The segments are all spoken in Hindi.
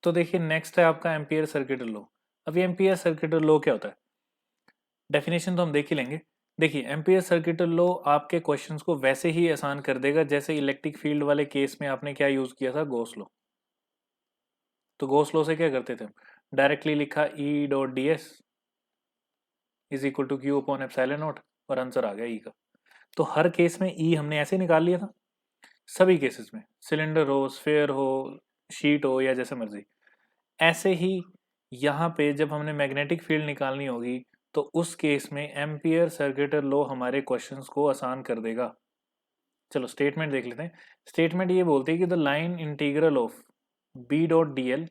तो देखिए नेक्स्ट है आपका एम्पियर सर्किट लॉ। अब ये एम्पियर सर्किट लॉ क्या होता है, डेफिनेशन तो हम देख ही लेंगे। देखिए एम्पियर सर्किट लॉ आपके क्वेश्चंस को वैसे ही आसान कर देगा जैसे इलेक्ट्रिक फील्ड वाले केस में आपने क्या यूज किया था, गॉस लॉ। तो गॉस लॉ से क्या करते थे, डायरेक्टली लिखा E dot D S is equal to Q upon epsilon not और आंसर आ गया ई का। तो हर केस में ई हमने ऐसे निकाल लिया था, सभी केसेस में, सिलेंडर हो, स्फेयर हो, शीट हो या जैसे मर्जी। ऐसे ही यहाँ पे जब हमने मैग्नेटिक फील्ड निकालनी होगी तो उस केस में एम्पियर सर्किट लॉ हमारे क्वेश्चंस को आसान कर देगा। चलो स्टेटमेंट देख लेते हैं। स्टेटमेंट ये बोलती है कि the line integral of B dot D L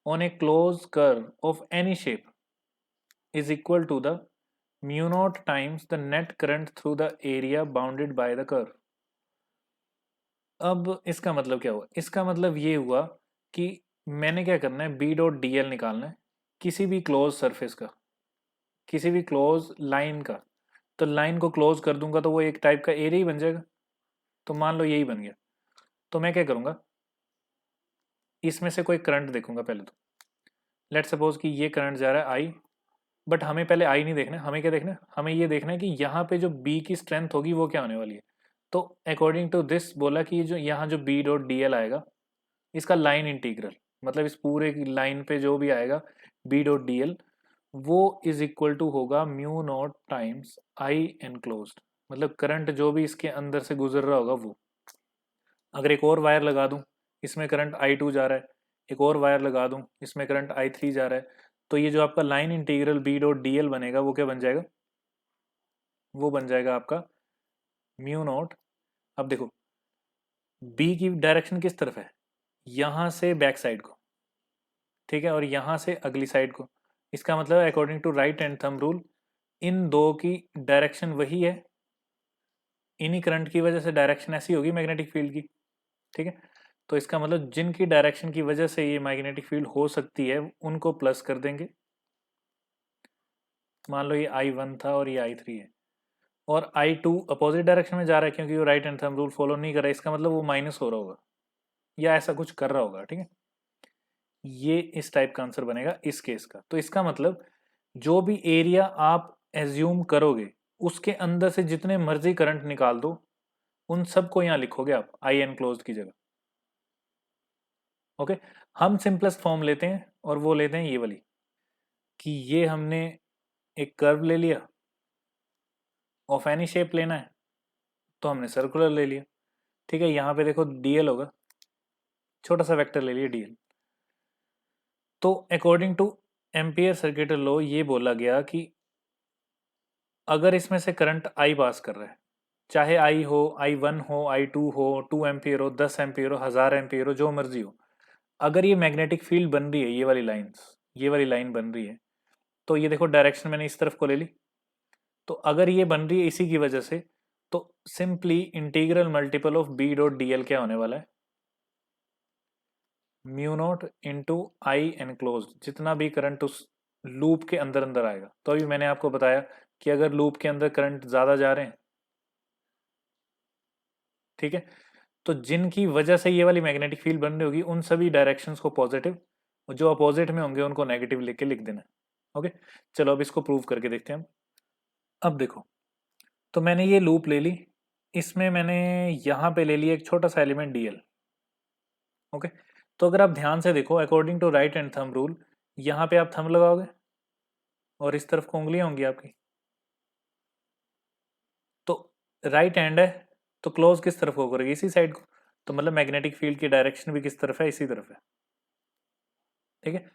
on a close curve of any shape is equal to the mu naught times the net current through the area bounded by the curve। अब इसका मतलब क्या हुआ, इसका मतलब ये हुआ कि मैंने क्या करना है, बी डॉट डी एल निकालना है किसी भी क्लोज सरफेस का, किसी भी क्लोज लाइन का। तो लाइन को क्लोज कर दूंगा तो वो एक टाइप का एरिया ही बन जाएगा। तो मान लो यही बन गया, तो मैं क्या करूंगा, इसमें से कोई करंट देखूंगा पहले। तो लेट सपोज कि ये करंट जा रहा है आई, बट हमें पहले आई नहीं देखना है, हमें क्या देखना है, हमें ये देखना है कि यहाँ पे जो बी की स्ट्रेंथ होगी वो क्या होने वाली है। तो अकॉर्डिंग टू दिस बोला कि जो यहाँ जो बी डॉट डी एल आएगा इसका लाइन इंटीग्रल, मतलब इस पूरे की लाइन पे जो भी आएगा बी डॉट डी एल वो इज इक्वल टू होगा mu naught times I enclosed, मतलब करंट जो भी इसके अंदर से गुजर रहा होगा वो। अगर एक और वायर लगा दूं, इसमें करंट आई टू जा रहा है, एक और वायर लगा दूं इसमें करंट आई थ्री जा रहा है, तो ये जो आपका line integral B dot D L बनेगा वो क्या बन जाएगा, वो बन जाएगा आपका म्यू नॉट। अब देखो बी की डायरेक्शन किस तरफ है, यहां से बैक साइड को, ठीक है, और यहां से अगली साइड को। इसका मतलब according to right and thumb rule इन दो की डायरेक्शन वही है, इन्हीं करंट की वजह से डायरेक्शन ऐसी होगी मैग्नेटिक फील्ड की, ठीक है। तो इसका मतलब जिनकी डायरेक्शन की वजह से ये मैग्नेटिक फील्ड हो सकती है उनको प्लस कर देंगे। मान लो ये आई वन था और ये आई थ्री है, और आई टू अपोजिट डायरेक्शन में जा रहा है क्योंकि वो right and thumb rule follow नहीं कर रहा है, इसका मतलब वो माइनस हो रहा होगा या ऐसा कुछ कर रहा होगा, ठीक है। ये इस टाइप का आंसर बनेगा इस केस का। तो इसका मतलब जो भी एरिया आप एज्यूम करोगे उसके अंदर से जितने मर्जी करंट निकाल दो उन सबको यहां लिखोगे आप आई एनक्लोज्ड की जगह। ओके, हम सिंपलेस्ट फॉर्म लेते हैं और वो लेते हैं ये वाली, कि ये हमने एक कर्व ले लिया, ऑफ एनी शेप लेना है तो हमने सर्कुलर ले लिया, ठीक है। यहाँ पे देखो डीएल होगा, छोटा सा वेक्टर ले लिया डीएल। तो according two ampere circuit law ये बोला गया कि अगर इसमें से करंट आई पास कर रहा है, चाहे आई हो, आई वन हो, आई टू हो, 2 एम्पियर हो, 10 एम्पियर हो, 1000 एम्पियर हो, जो मर्जी हो, अगर ये मैग्नेटिक फील्ड बन रही है, ये वाली लाइंस, ये वाली लाइन बन रही है, तो ये देखो डायरेक्शन मैंने इस तरफ को ले ली। तो अगर ये बन रही है इसी की वजह से, तो simply integral multiple of B dot D L क्या होने वाला है, mu not into I enclose, जितना भी करंट उस लूप के अंदर अंदर आएगा। तो अभी मैंने आपको बताया कि अगर लूप के अंदर करंट ज्यादा जा रहे हैं, ठीक है, तो जिनकी वजह से ये वाली मैग्नेटिक फील्ड बन रही होगी उन सभी डायरेक्शंस को पॉजिटिव, और जो अपोजिट में होंगे उनको नेगेटिव लिख के लिख देना। ओके, चलो अब इसको प्रूव करके देखते हैं हम। अब देखो, तो मैंने ये लूप ले ली, इसमें मैंने यहाँ पे ले लिया एक छोटा सा एलिमेंट डीएल। ओके, तो अगर आप ध्यान से देखो according to right and thumb rule, यहाँ पे आप थंब लगाओगे और इस तरफ को उंगलियां होंगी आपकी, तो राइट हैंड है तो क्लोज किस तरफ को करेगी, इसी साइड को। तो मतलब मैग्नेटिक फील्ड की डायरेक्शन भी किस तरफ है, इसी तरफ है, ठीक है।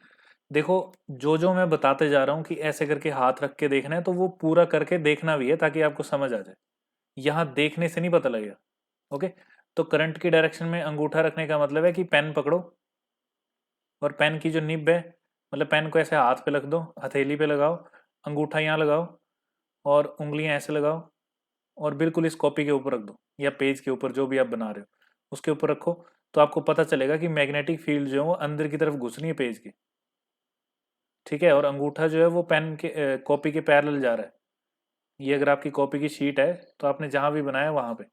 देखो जो जो मैं बताते जा रहा हूँ कि ऐसे करके हाथ रख के देखना है, तो वो पूरा करके देखना भी है ताकि आपको समझ आ जाए, यहाँ देखने से नहीं पता लगेगा। ओके, तो करंट की डायरेक्शन में अंगूठा रखने का मतलब है कि पेन पकड़ो और पेन की जो निब है, मतलब पेन को ऐसे हाथ पे रख दो, हथेली पे लगाओ, अंगूठा यहाँ लगाओ और उंगलियां ऐसे लगाओ और बिल्कुल इस कॉपी के ऊपर रख दो या पेज के ऊपर जो भी आप बना रहे हो उसके ऊपर रखो। तो आपको पता चलेगा कि मैग्नेटिक फील्ड जो है वो अंदर की तरफ घुस रही है पेज के, ठीक है, और अंगूठा जो है वो पेन के कॉपी के पैरेलल जा रहा है। ये अगर आपकी कॉपी की शीट है तो आपने जहां भी बनाया वहां पे,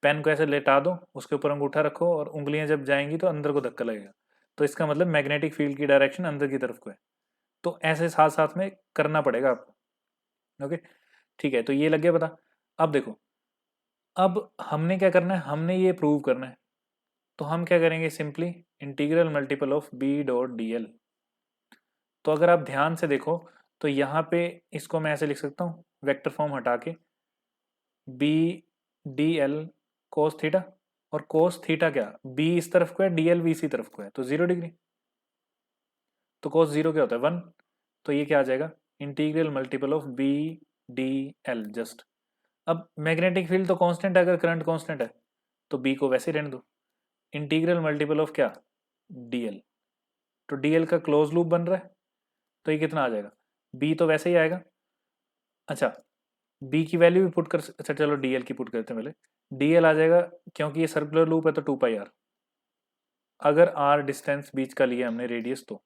पेन को ऐसे लेटा दो, उसके ऊपर अंगूठा रखो और उंगलियां जब जाएंगी तो अंदर को धक्का लगेगा, तो इसका मतलब मैग्नेटिक फील्ड की डायरेक्शन अंदर की तरफ को है। तो ऐसे साथ साथ में करना पड़ेगा आपको। ओके, ठीक है, तो ये लग गया पता। अब देखो, अब हमने क्या करना है, हमने ये प्रूव करना है, तो हम क्या करेंगे, simply integral multiple of B dot D L. तो अगर आप ध्यान से देखो तो यहाँ पे इसको मैं ऐसे लिख सकता हूँ, वेक्टर फॉर्म हटा के, B D L cos theta, और कोस थीटा क्या, बी इस तरफ को है, डी एल भी इसी तरफ को है, तो 0 डिग्री। तो कोस जीरो क्या होता है, 1। तो ये क्या आ जाएगा, integral multiple of B D L just. अब मैग्नेटिक फील्ड तो कांस्टेंट है, अगर करंट कांस्टेंट है तो बी को वैसे ही रहने दो, इंटीग्रल मल्टीपल ऑफ क्या, डी एल। तो डी एल का क्लोज लूप बन रहा है, तो ये कितना आ जाएगा, बी तो वैसे ही आएगा। अच्छा, बी की वैल्यू भी पुट कर, अच्छा चलो डी एल की पुट करते हैं पहले। डी एल आ जाएगा, क्योंकि ये सर्कुलर लूप है तो 2 पाई आर। अगर आर डिस्टेंस बीच का लिया हमने रेडियस, तो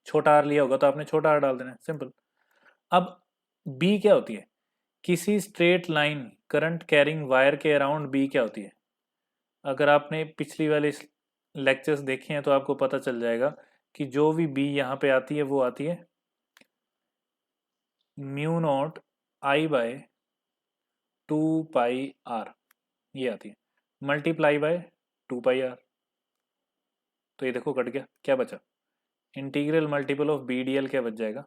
छोटा आर लिया होगा तो आपने छोटा आर डाल देना है, सिंपल। अब बी क्या होती है, किसी straight line current carrying wire के अराउंड बी क्या होती है। अगर आपने पिछली वाले लेक्चर्स देखे हैं तो आपको पता चल जाएगा कि जो भी बी यहाँ पे आती है वो आती है mu not I by 2 pi R, ये आती है, मल्टीप्लाई बाय 2 पाई आर। तो ये देखो कट गया, क्या बचा, integral multiple of B D L क्या बच जाएगा,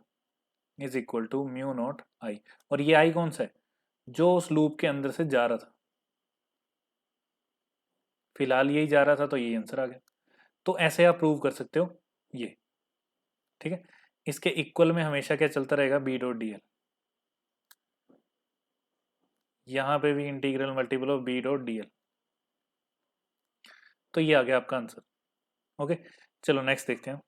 is equal to mu not I. और ये आई कौन सा है, जो उस लूप के अंदर से जा रहा था, फिलहाल यही जा रहा था, तो ये आंसर आ गया। तो ऐसे आप प्रूव कर सकते हो ये, ठीक है। इसके इक्वल में हमेशा क्या चलता रहेगा, बी डॉट डी एल। यहां पे भी integral multiple of B dot D L. तो ये आ गया आपका आंसर। ओके, चलो नेक्स्ट देखते हैं।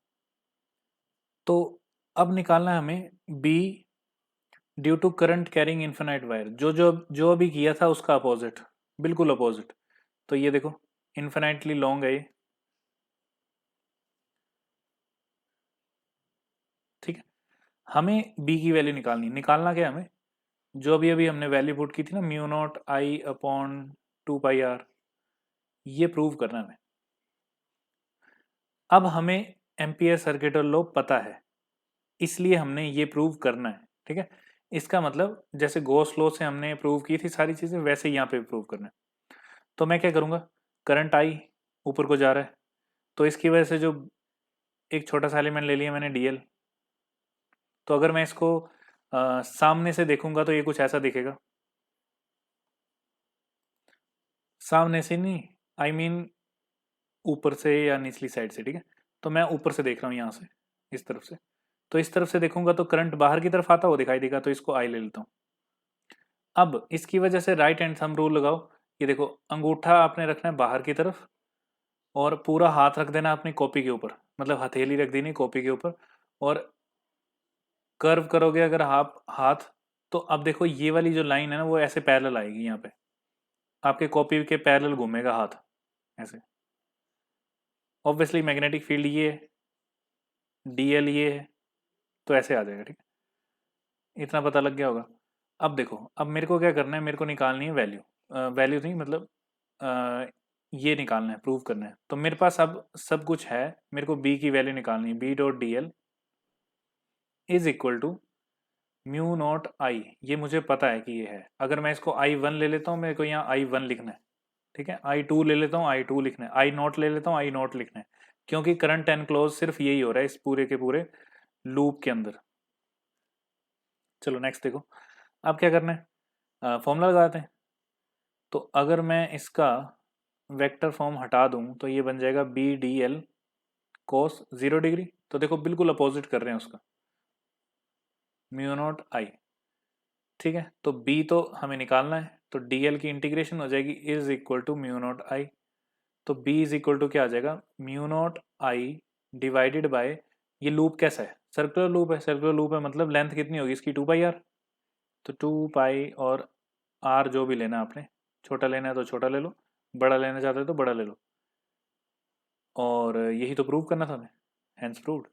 तो अब निकालना है हमें B due to current carrying infinite wire, जो अभी किया था उसका अपोजिट, बिल्कुल अपोजिट। तो ये देखो इन्फिनाइटली लॉन्ग है ये, ठीक है। हमें बी की वैल्यू निकालना क्या है हमें, जो अभी अभी हमने वैल्यू पुट की थी ना, mu not I upon 2 pi R, ये प्रूव करना है हमें। अब हमें एम्पियर सर्किट लॉ पता है, इसलिए हमने ये प्रूव करना है, ठीक है। इसका मतलब जैसे गॉस लॉ से हमने प्रूव की थी सारी चीजें, वैसे यहाँ पे प्रूव करना है। तो मैं क्या करूँगा, करंट आई ऊपर को जा रहा है, तो इसकी वजह से जो एक छोटा सा एलिमेंट ले लिया मैंने डीएल, तो अगर मैं इसको सामने से देखूंगा तो ये कुछ ऐसा दिखेगा, सामने से नहीं, आई मीन ऊपर से या निचली साइड से, ठीक है। तो मैं ऊपर से देख रहा हूँ यहाँ से, इस तरफ से, तो इस तरफ से देखूंगा तो करंट बाहर की तरफ आता हुआ दिखाई देगा, तो इसको आई ले लेता हूँ। अब इसकी वजह से राइट हैंड थंब रूल लगाओ, ये देखो अंगूठा आपने रखना है बाहर की तरफ, और पूरा हाथ रख देना अपनी कॉपी के ऊपर, मतलब हथेली रख देनी कॉपी के ऊपर, और कर्व करोगे अगर आप हाथ, तो अब देखो ये वाली जो लाइन है ना वो ऐसे पैरेलल आएगी, यहाँ पे आपके कॉपी के पैरेलल घूमेगा हाथ ऐसे। ऑब्वियसली मैग्नेटिक फील्ड ये है, डीएल ये है, तो ऐसे आ जाएगा, ठीक है। इतना पता लग गया होगा। अब देखो, अब मेरे को क्या करना है, मेरे को निकालनी है वैल्यू, वैल्यू नहीं मतलब ये निकालना है, प्रूव करना है। तो मेरे पास अब सब कुछ है, मेरे को बी की वैल्यू निकालनी है, B dot D L is equal to mu not I, ये मुझे पता है कि ये है। अगर मैं इसको I1 ले लेता हूँ, मेरे को यहाँ I1 लिखना है, ठीक है। I2 ले लेता हूँ, I2 लिखना है, आई नॉट ले लेता हूँ, आई नॉट लिखना है, क्योंकि करंट एनक्लोज सिर्फ यही हो रहा है इस पूरे के पूरे लूप के अंदर। चलो नेक्स्ट देखो, अब क्या करना है, फॉर्मूला लगाते हैं। तो अगर मैं इसका वेक्टर फॉर्म हटा दूं तो ये बन जाएगा बी डी एल कोस 0 डिग्री। तो देखो बिल्कुल अपोजिट कर रहे हैं उसका, म्यू नॉट आई, ठीक है। तो बी तो हमें निकालना है, तो डी एल की इंटीग्रेशन हो जाएगी is equal to mu not I. तो बी इज इक्वल टू क्या आ जाएगा, mu not I divided by, ये लूप कैसा है, सर्कुलर लूप है, सर्कुलर लूप है मतलब लेंथ कितनी होगी इसकी, 2 पाई आर। तो 2 पाई और आर जो भी लेना आपने, छोटा लेना है तो छोटा ले लो, बड़ा लेना चाहते हो तो बड़ा ले लो, और यही तो प्रूव करना था हमें, हैंस प्रूव्ड।